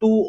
2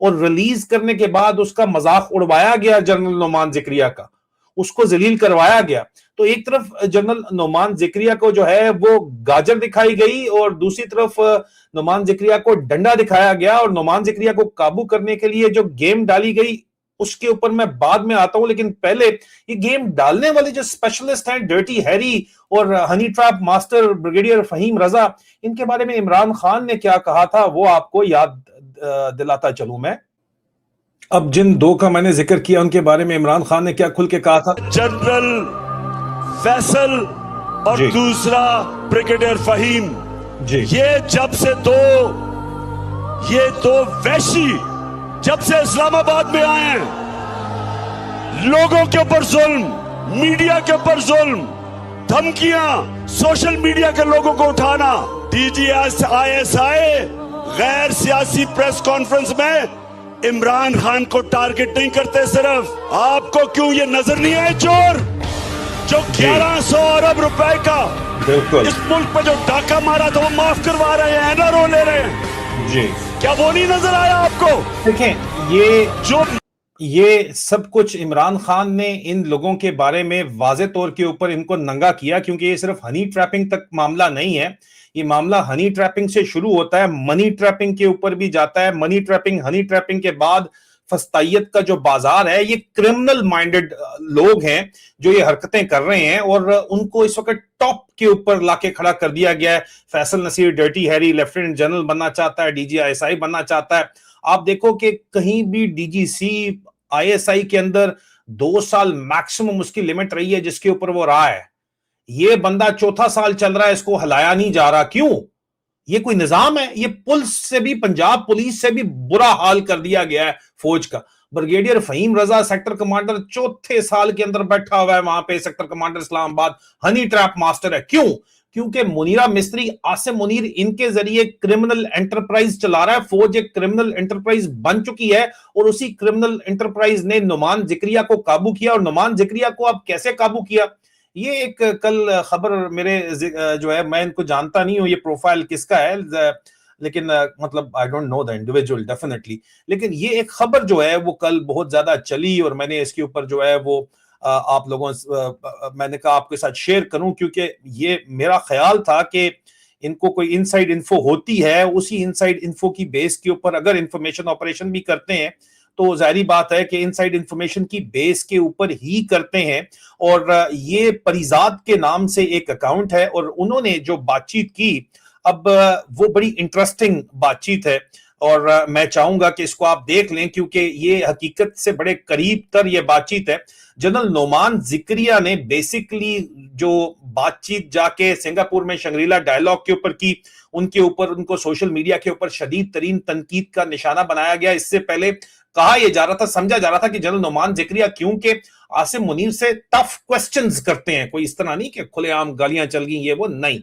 اور ریلیز کرنے کے بعد اس کا مذاق اڑوایا گیا جنرل نعمان ذکریہ کا, اس کو ذلیل کروایا گیا. تو ایک طرف جنرل نعمان ذکریہ کو جو ہے وہ گاجر دکھائی گئی, اور دوسری طرف نعمان ذکریہ کو ڈنڈا دکھایا گیا, اور نعمان ذکریہ کو قابو کرنے کے لیے جو گیم ڈالی گئی اس کے اوپر میں بعد میں آتا ہوں. لیکن پہلے یہ گیم ڈالنے والے جو اسپیشلسٹ ہیں, ڈرٹی ہیری اور honey trap master brigadier Faheem Raza, ان کے بارے میں عمران خان نے کیا کہا تھا وہ آپ کو یاد دلاتا چلوں میں. اب جن دو کا میں نے ذکر کیا ان کے بارے میں عمران خان نے کیا کھل کے کہا تھا. جنرل فیصل اور دوسرا بریگیڈیئر فہیم, یہ جب سے یہ دو وحشی جب سے اسلام آباد میں آئے ہیں, لوگوں کے اوپر ظلم, میڈیا کے اوپر ظلم, دھمکیاں, سوشل میڈیا کے لوگوں کو اٹھانا. ڈی جی آئی ایس آئی غیر سیاسی پریس کانفرنس میں عمران خان کو ٹارگٹ نہیں کرتے. صرف آپ کو کیوں یہ نظر نہیں آئے چور جو 1100 ارب روپے کا اس ملک پہ جو ڈاکہ مارا تھا وہ معاف کروا رہے ہیں, نہ رو لے رہے ہیں جی, کیا وہ نہیں نظر آیا آپ کو؟ دیکھیں یہ سب کچھ عمران خان نے ان لوگوں کے بارے میں واضح طور کے اوپر ان کو ننگا کیا, کیونکہ یہ صرف ہنی ٹریپنگ تک معاملہ نہیں ہے. یہ معاملہ ہنی ٹریپنگ سے شروع ہوتا ہے, منی ٹریپنگ کے اوپر بھی جاتا ہے. منی ٹریپنگ, ہنی ٹریپنگ کے بعد فسطائیت کا جو بازار ہے, یہ کرمنل مائنڈڈ لوگ ہیں جو یہ حرکتیں کر رہے ہیں, اور ان کو اس وقت ٹاپ کے اوپر لا کے کھڑا کر دیا گیا ہے. Faisal Naseer dirty Harry lieutenant general بننا چاہتا ہے, ڈی جی آئی ایس آئی بننا چاہتا ہے. آپ دیکھو کہ کہیں بھی ڈی جی سی آئی ایس آئی کے اندر 2 سال میکسیمم اس کی لمٹ رہی ہے جس کے اوپر وہ رہا ہے. یہ بندہ 4تھا سال چل رہا ہے, اس کو ہلایا نہیں جا رہا. کیوں؟ یہ کوئی نظام ہے؟ یہ پولیس سے بھی, پنجاب پولیس سے بھی برا حال کر دیا گیا ہے فوج کا. بریگیڈیئر فہیم رضا سیکٹر کمانڈر 4تھے سال کے اندر بیٹھا ہوا ہے وہاں پہ, سیکٹر کمانڈر اسلام آباد, ہنی ٹریپ ماسٹر ہے. کیوں؟ کیونکہ منیرہ مستری, عاصم منیر ان کے ذریعے کرمنل انٹرپرائز چلا رہا ہے. فوج ایک کرمنل انٹرپرائز بن چکی ہے, اور اسی کرمنل انٹرپرائز نے نعمان ذکریہ کو قابو کیا. اور نعمان ذکریہ کو اب کیسے قابو کیا؟ یہ ایک کل خبر میرے جو ہے, میں ان کو جانتا نہیں ہوں یہ پروفائل کس کا ہے, لیکن مطلب I don't know the individual definitely, لیکن یہ ایک خبر جو ہے وہ کل بہت زیادہ چلی, اور میں نے اس کے اوپر جو ہے وہ آپ لوگوں میں نے کہا آپ کے ساتھ شیئر کروں, کیونکہ یہ میرا خیال تھا کہ ان کو کوئی انسائیڈ انفو ہوتی ہے, اسی انسائیڈ انفو کی بیس کے اوپر اگر انفارمیشن آپریشن بھی کرتے ہیں تو ظاہری بات ہے کہ انسائیڈ انفارمیشن کی بیس کے اوپر ہی کرتے ہیں. اور یہ پریزاد کے نام سے ایک اکاؤنٹ ہے, اور انہوں نے جو بات چیت کی اب وہ بڑی انٹرسٹنگ بات چیت ہے, اور میں چاہوں گا کہ اس کو آپ دیکھ لیں کیونکہ یہ حقیقت سے بڑے قریب تر یہ بات چیت ہے. جنرل نعمان ذکریہ نے بیسیکلی جو بات چیت جا کے سنگاپور میں شنگریلا ڈائیلاگ کے اوپر کی, ان کے اوپر ان کو سوشل میڈیا کے اوپر شدید ترین تنقید کا نشانہ بنایا گیا. اس سے پہلے کہا یہ جا رہا تھا, سمجھا جا رہا تھا کہ جنرل نعمان ذکریہ کیونکہ عاصم منیر سے ٹف کوسچنز کرتے ہیں, کوئی اس طرح نہیں کہ کھلے عام گالیاں چل گئی, یہ وہ نہیں,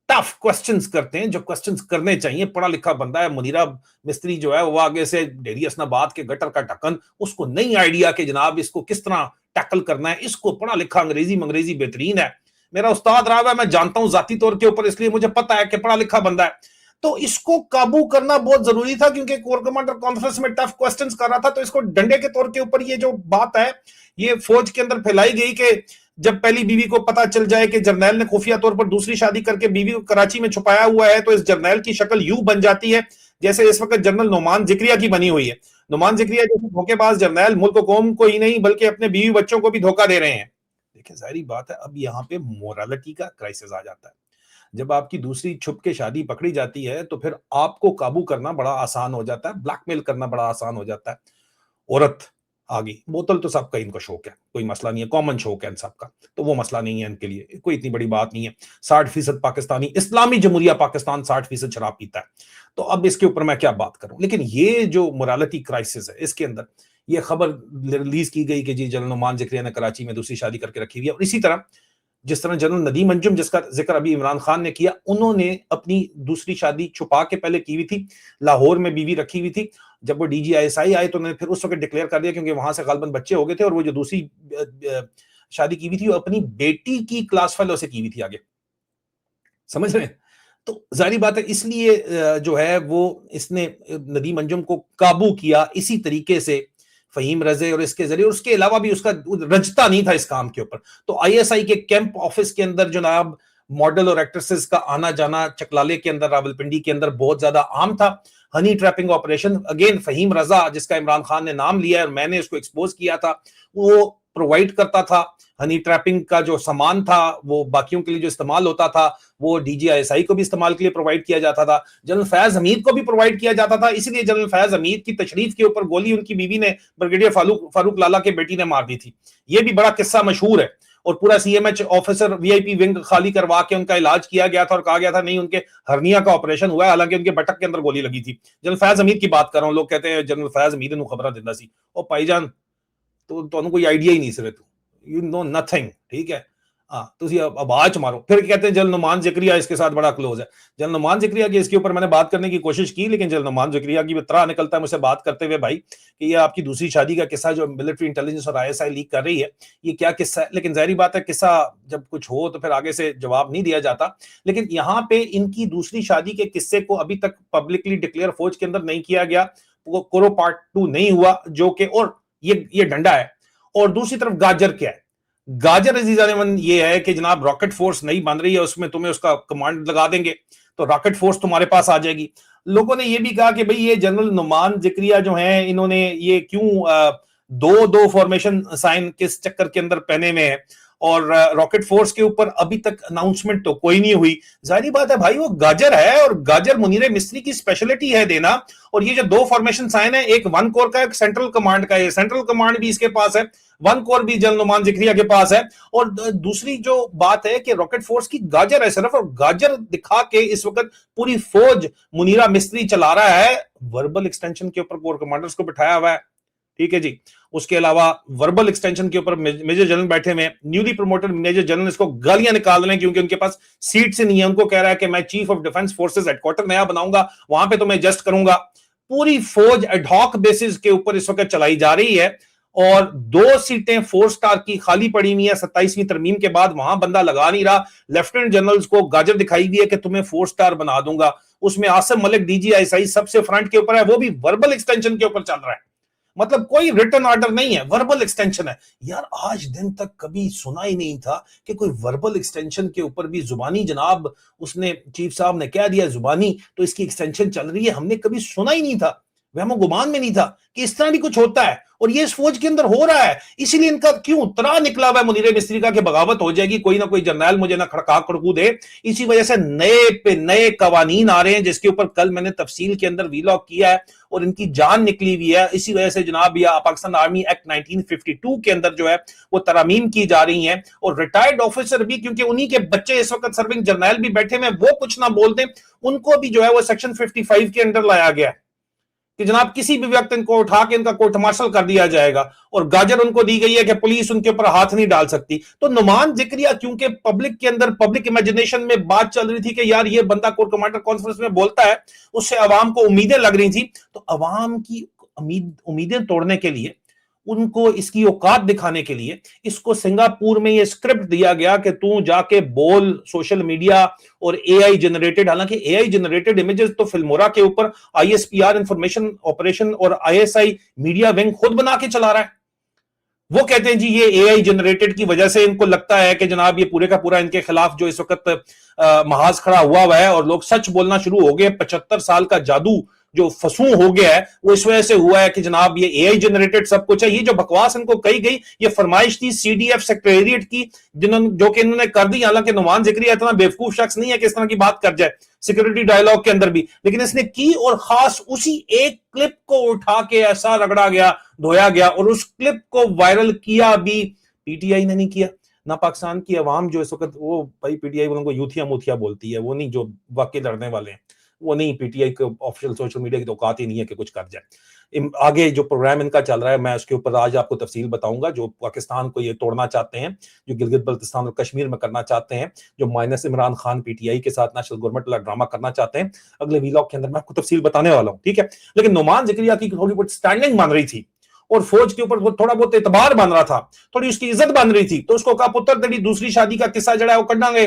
ٹف کوسچنز کرتے ہیں جو کوسچنز کرنے چاہیے. پڑھا لکھا بندہ ہے. منیرہ مستری جو ہے وہ آگے سے ڈیری حسن آباد کے گٹر کا ڈھکن, اس کو نہیں آئیڈیا کہ جناب اس کو کس طرح ٹیکل کرنا ہے. اس کو پڑھا لکھا, انگریزی بہترین ہے, میرا استاد رہا ہے, میں جانتا ہوں ذاتی طور کے اوپر, اس لیے مجھے پتا ہے کہ پڑھا لکھا بندہ ہے. تو اس کو قابو کرنا بہت ضروری تھا, کیونکہ کور کمانڈر کانفرنس میں ٹف کوسچنز کر رہا تھا. تو اس کو ڈنڈے کے طور کے اوپر یہ جو بات ہے یہ فوج کے اندر پھیلائی گئی کہ جب پہلی بیوی کو پتا چل جائے کہ جرنیل نے خفیہ طور پر دوسری شادی کر کے بیوی کو کراچی میں چھپایا ہوا ہے, تو اس جرنیل کی شکل یوں بن جاتی ہے جیسے اس وقت جنرل نعمان ذکریہ کی بنی ہوئی ہے. نعمان ذکریہ جیسے دھوکے باز جرنیل ملک و قوم کو ہی نہیں بلکہ اپنے بیوی بچوں کو بھی دھوکہ دے رہے ہیں. دیکھیں ظاہری بات ہے اب یہاں پہ مورالٹی کا کرائسس آ جاتا ہے. جب آپ کی دوسری چھپ کے شادی پکڑی جاتی ہے تو پھر آپ کو قابو کرنا بڑا آسان ہو جاتا ہے, بلیک میل کرنا بڑا آسان ہو جاتا ہے. عورت آگی, بوتل تو سب کا ان کا شوق ہے, کوئی مسئلہ نہیں ہے, کامن شوق ہے ان سب کا, تو وہ مسئلہ نہیں ہے ان کے لیے, کوئی اتنی بڑی بات نہیں ہے. 60% پاکستانی, اسلامی جمہوریہ پاکستان 60% شراب پیتا ہے, تو اب اس کے اوپر میں کیا بات کروں. لیکن یہ جو مورالٹی کرائسس ہے اس کے اندر یہ خبر ریلیز کی گئی کہ جی جنرل نعمان ذکریہ نے کراچی میں دوسری شادی کر کے رکھی ہوئی ہے. اور اسی طرح جس طرح جنرل ندیم انجم جس کا ذکر ابھی عمران خان نے کیا, انہوں نے اپنی دوسری شادی چھپا کے پہلے کی ہوئی تھی, لاہور میں بیوی رکھی ہوئی تھی. جب وہ ڈی جی آئی ایس آئی آئے تو انہوں نے پھر اس وقت ڈکلیئر کر دیا, کیونکہ وہاں سے غالباً بچے ہو گئے تھے, اور وہ جو دوسری شادی کی ہوئی تھی وہ اپنی بیٹی کی کلاس فیلو سے کی ہوئی تھی. آگے سمجھ رہے ہیں, تو ظاہری بات ہے اس لیے جو ہے وہ اس نے ندیم انجم کو قابو کیا اسی طریقے سے فہیم رضے اور اس کے ذریعے، اس کے علاوہ بھی اس کا رجتا نہیں تھا اس کام کے اوپر. تو آئی ایس آئی کے کیمپ آفس کے اندر جناب ماڈل اور ایکٹریسز کا آنا جانا چکلالے کے اندر، راولپنڈی کے اندر بہت زیادہ عام تھا. Honey trapping operation again Faheem Raza جس کا عمران خان نے نام لیا ہے اور میں نے اس کو ایکسپوز کیا تھا، وہ پرووائڈ کرتا تھا ہنی ٹریپنگ کا جو سامان تھا وہ باقیوں کے لیے جو استعمال ہوتا تھا وہ ڈی جی آئی ایس آئی کو بھی استعمال کے لیے پرووائڈ کیا جاتا تھا، جنرل فیاض حمید کو بھی پرووائڈ کیا جاتا تھا. اسی لیے جنرل فیاض حمید کی تشریف کے اوپر گولی ان کی بیوی نے بریگیڈیئر فاروق لالا کے بیٹی نے مار دی تھی. یہ بھی بڑا قصہ مشہور ہے. اور پورا سی ایم ایچ آفیسر وی آئی پی ونگ خالی کروا کے ان کا علاج کیا گیا تھا اور کہا گیا تھا نہیں ان کے ہرنیا کا آپریشن ہوا ہے، حالانکہ ان کے بٹک کے اندر گولی لگی تھی. جنرل فیاض حمید کی بات کر رہا ہوں، لوگ کہتے ہیں جنرل فیاض حمید نے خبریں دینا سی. او بھائی جان تو تانوں کوئی آئیڈیا ہی نہیں سرے، تو یو نو نتھنگ. ٹھیک ہے، تسی آواز مارو. پھر کہتے ہیں جنرل نعمان ذکریہ اس کے ساتھ بڑا کلوز ہے. جنرل نعمان ذکریہ کی اس کے اوپر میں نے بات کرنے کی کوشش کی، لیکن جنرل نعمان ذکریہ کی طرح نکلتا ہے مجھ سے بات کرتے ہوئے بھائی کہ یہ آپ کی دوسری شادی کا قصہ جو ملٹری انٹیلیجنس اور آئی ایس آئی لیک کر رہی ہے یہ کیا قصہ ہے. لیکن ظاہری بات ہے قصہ جب کچھ ہو تو پھر آگے سے جواب نہیں دیا جاتا. لیکن یہاں پہ ان کی دوسری شادی کے قصے کو ابھی تک پبلکلی ڈکلیئر فوج کے اندر نہیں کیا گیا. کورو پارٹ 2 نہیں ہوا جو کہ، اور یہ ڈنڈا ہے. اور دوسری طرف گاجر کیا ہے؟ گاجر عزیزان من یہ ہے کہ جناب راکٹ فورس نہیں بن رہی ہے، اس میں تمہیں اس کا کمانڈ لگا دیں گے تو راکٹ فورس تمہارے پاس آ جائے گی. لوگوں نے یہ بھی کہا کہ بھئی یہ جنرل نعمان ذکریہ جو ہیں انہوں نے یہ کیوں دو فارمیشن سائن کس چکر کے اندر پہنے میں ہے، اور راکٹ فورس کے اوپر ابھی تک اناؤنسمنٹ تو کوئی نہیں ہوئی. ظاہری بات ہے بھائی وہ گاجر ہے، اور گاجر منیر مصری کی اسپیشلٹی ہے دینا. اور یہ جو 2 فارمیشن سائن ہے، ایک 1 کور کا ایک سینٹرل کمانڈ کا ہے، سینٹرل کمانڈ بھی اس کے پاس ہے، 1 کور بھی جنرل نعمان ذکریہ کے پاس ہے. اور دوسری جو بات ہے کہ راکٹ فورس کی گاجر ہے صرف، اور گاجر دکھا کے اس وقت پوری فوج منیرہ مصری چلا رہا ہے. وربل ایکسٹینشن کے اوپر کور کمانڈرز کو بٹھایا ہوا ہے. ٹھیک ہے جی. اس کے علاوہ وربل ایکسٹینشن کے اوپر میجر جنرل بیٹھے ہوئے ہیں، نیولی پروموٹڈ میجر جنرل اس کو گالیاں نکال رہے ہیں کیونکہ ان کے پاس سیٹ سے نہیں ہے. ان کو کہہ رہا ہے کہ میں chief of defence forces headquarter نیا بناؤں گا، وہاں پہ تو میں ایڈجسٹ کروں گا. پوری فوج ایڈ ہاک بیسز کے اوپر اس وقت چلائی جا رہی ہے، اور 2 سیٹیں 4 سٹار کی خالی پڑی ہوئی ہیں 27ویں ترمیم کے بعد. وہاں بندہ لگا نہیں رہا. لیفٹیننٹ جنرلز کو گاجر دکھائی دی ہے کہ تمہیں 4 سٹار بنا دوں گا. اس میں Asim Malik D G I S I سب سے فرنٹ کے اوپر ہے، وہ بھی وربل ایکسٹینشن کے اوپر چل رہا ہے. مطلب کوئی ریٹن آرڈر نہیں ہے، وربل ایکسٹینشن ہے. یار آج دن تک کبھی سنا ہی نہیں تھا کہ کوئی وربل ایکسٹینشن کے اوپر بھی زبانی، جناب اس نے چیف صاحب نے کہہ دیا زبانی تو اس کی ایکسٹینشن چل رہی ہے. ہم نے کبھی سنا ہی نہیں تھا، وہم و گمان میں نہیں تھا کہ اس طرح بھی کچھ ہوتا ہے، اور یہ اس فوج کے اندر ہو رہا ہے. اسی لیے ان کا کیوں ترا نکلا ہوا ہے منیر مصری کا کہ بغاوت ہو جائے گی، کوئی نہ کوئی جرنیل مجھے نہ کھڑکا کڑکو دے. اسی وجہ سے نئے پہ نئے قوانین آ رہے ہیں جس کے اوپر کل میں نے تفصیل کے اندر ویلاگ کیا ہے، اور ان کی جان نکلی ہوئی ہے. اسی وجہ سے جناب یہ پاکستان آرمی ایکٹ 1952 کے اندر جو ہے وہ ترامیم کی جا رہی ہیں. اور ریٹائرڈ آفیسر بھی، کیونکہ انہی کے بچے اس وقت سرونگ جرنیل بھی بیٹھے میں، وہ کچھ نہ بول دیں، ان کو بھی جو ہے وہ سیکشن 55 کے اندر لایا گیا ہے کہ جناب کسی بھی وقت ان کو اٹھا کے ان کا کورٹ مارشل کر دیا جائے گا. اور گاجر ان کو دی گئی ہے کہ پولیس ان کے اوپر ہاتھ نہیں ڈال سکتی. تو نعمان ذکریہ کیونکہ پبلک کے اندر پبلک امیجنیشن میں بات چل رہی تھی کہ یار یہ بندہ کور کمانڈر کانفرنس میں بولتا ہے، اس سے عوام کو امیدیں لگ رہی تھی. تو عوام کی امیدیں توڑنے کے لیے، ان کو اس کی اوقات دکھانے کے لیے اس کو سنگاپور میں یہ سکرپٹ دیا گیا کہ تو جا کے بول سوشل میڈیا اور اے آئی جنریٹڈ. حالانکہ اے آئی جنریٹڈ امیجز تو فلمورا کے اوپر I S P R information operation اور I S I media wing خود بنا کے چلا رہا ہے. وہ کہتے ہیں جی یہ اے آئی جنریٹڈ کی وجہ سے ان کو لگتا ہے کہ جناب یہ پورے کا پورا ان کے خلاف جو اس وقت محاذ کھڑا ہوا ہے، اور لوگ سچ بولنا شروع ہو گئے. 75 سال کا جادو جو فسوں ہو گیا ہے وہ اس وجہ سے ہوا ہے کہ جناب یہ اے آئی جنریٹڈ سب کچھ ہے. یہ جو بکواس ان کو کہی گئی یہ فرمائش تھی سی ڈی ایف سیکریٹریٹ کی، جو کہ انہوں نے کر دی. حالانکہ نعمان ذکریہ اتنا بیوقوف شخص نہیں ہے کہ اس طرح کی بات کر جائے سیکورٹی ڈائلاگ کے اندر بھی، لیکن اس نے کی. اور خاص اسی ایک کلپ کو اٹھا کے ایسا رگڑا گیا، دھویا گیا، اور اس کلپ کو وائرل کیا بھی پی ٹی آئی نے نہیں کیا، نہ پاکستان کی عوام جو اس وقت، وہ بھائی پی ٹی آئی والوں کو یوتھیا موتھیا بولتی ہے، وہ نہیں جو واقعی لڑنے والے ہیں، وہ نہیں. پی ٹی آئی کو آفیشیل سوشل میڈیا کی تو اوقات ہی نہیں ہے کہ کچھ کر جائے. آگے جو پروگرام ان کا چل رہا ہے میں اس کے اوپر آج آپ کو تفصیل بتاؤں گا. جو پاکستان کو یہ توڑنا چاہتے ہیں، جو گلگت بلتستان اور کشمیر میں کرنا چاہتے ہیں، جو minus Imran Khan P T I کے ساتھ نیشنل گورنمنٹ والا ڈرامہ کرنا چاہتے ہیں، اگلے ویلاگ کے اندر میں آپ کو تفصیل بتانے والا ہوں. ٹھیک ہے. لیکن نعمان ذکریہ کی تھوڑی بہت سٹینڈنگ بن رہی تھی، اور فوج کے اوپر تھوڑا بہت اعتبار بن رہا تھا، تھوڑی اس کی عزت بن رہی تھی. تو اس کو کہا پتر تیری دوسری شادی کا قصہ جڑا ہے وہ کرنا گے.